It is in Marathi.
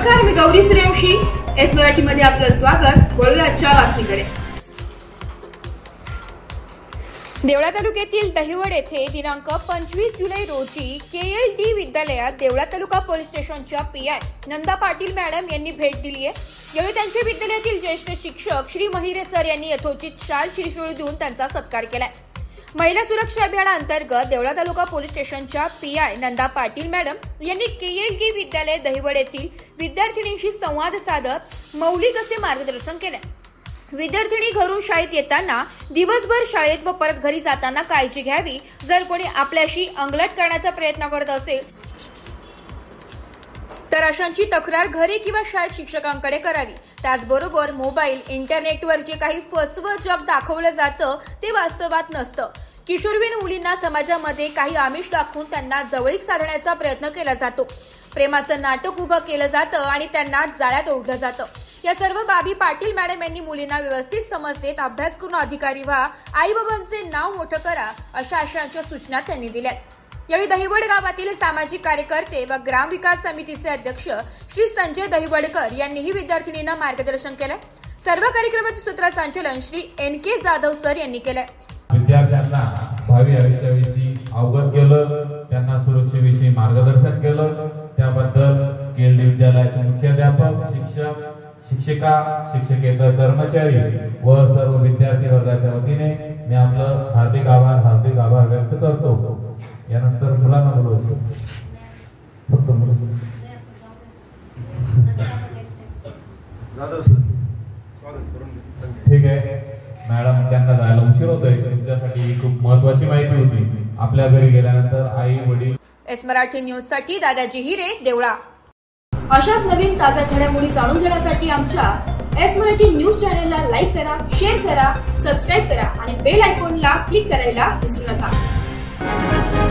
नमस्कार, मी गौरी सूर्यवंशी. एस मराठीमध्ये आपलं स्वागत. वळूया आजच्या बातमीकडे. देवळा तालुक्यातील दहिवड येथे दिनांक 25 जुलै रोजी KLD विद्यालयात देवळा तालुका पोलीस स्टेशनच्या PI नंदा पाटील मॅडम यांनी भेट दिली आहे. यावेळी त्यांच्या विद्यालयातील ज्येष्ठ शिक्षक श्री महिरे सर यांनी यथोचित शाल शिरशिळ देऊन त्यांचा सत्कार केलाय. महिला सुरक्षा अभियानाअंतर्गत देवळा तालुका पोलीस स्टेशनच्या PI नंदा पाटील मॅडम यांनी KLD विद्यालय दहिवड येथील विद्यार्थिनींशी संवाद साधत मौलिक असे मार्गदर्शन केले. विद्यार्थिनी घरून शाळेत येताना, दिवसभर शाळेत व परत घरी जाताना काळजी घ्यावी. जर कोणी आपल्याशी अंगलट करण्याचा प्रयत्न करत असेल तर अशांची तक्रार घरी किंवा शाळेत शिक्षकांकडे करावी. त्याचबरोबर मोबाईल, इंटरनेटवर जे काही फसवं जग दाखवलं जातं ते वास्तवात नसतं. किशोरवयीन मुलींना समाजामध्ये काही आमिष दाखवून त्यांना जवळीक साधण्याचा प्रयत्न केला जातो. प्रेमाचं नाटक उभं केलं जातं आणि त्यांना जाळ्यात ओढलं जातं. या सर्व बाबी पाटील मॅडम यांनी मुलींना व्यवस्थित समज देत अभ्यास करून अधिकारी व्हा, आई बाबांचे नाव मोठं करा, अशा आशयाच्या सूचना त्यांनी दिल्या. यावेळी दहिवड गावातील सामाजिक कार्यकर्ते व ग्रामविकास समितीचे अध्यक्ष श्री संजय दहिवडकर यांनीही विद्यार्थिनींना मार्गदर्शन केलं. सर्व कार्यक्रमाचे सूत्रसंचालन श्री NK जाधव सर यांनी केलंय. विद्यार्थ्यांना भावी आयुष्याविषयी अवगत केलं, त्यांना सुरक्षेविषयी मार्गदर्शन केलं. त्याबद्दल KLD विद्यालयाचे मुख्याध्यापक, शिक्षक, शिक्षिका, शिक्षकेतर कर्मचारी व सर्व विद्यार्थी वर्गाच्या वतीने मी आपलं हार्दिक आभार व्यक्त करतो. यानंतर मुलांना बोलवतो. ठीक आहे मॅडम, त्यांना जायला उशीर होतोय. तुमच्यासाठी खूप महत्त्वाची माहिती होती. आपल्या घरी गेल्यानंतर आई वडील. एस मराठी न्यूज साठी दादाजी हिरे, देवळा. अशाच नवीन ताज्या घडामोडी जाणून घेण्यासाठी आमच्या एस मराठी न्यूज चॅनलला लाईक करा, शेअर करा, सबस्क्राईब करा आणि बेल आयकॉनला क्लिक करायला विसरू नका.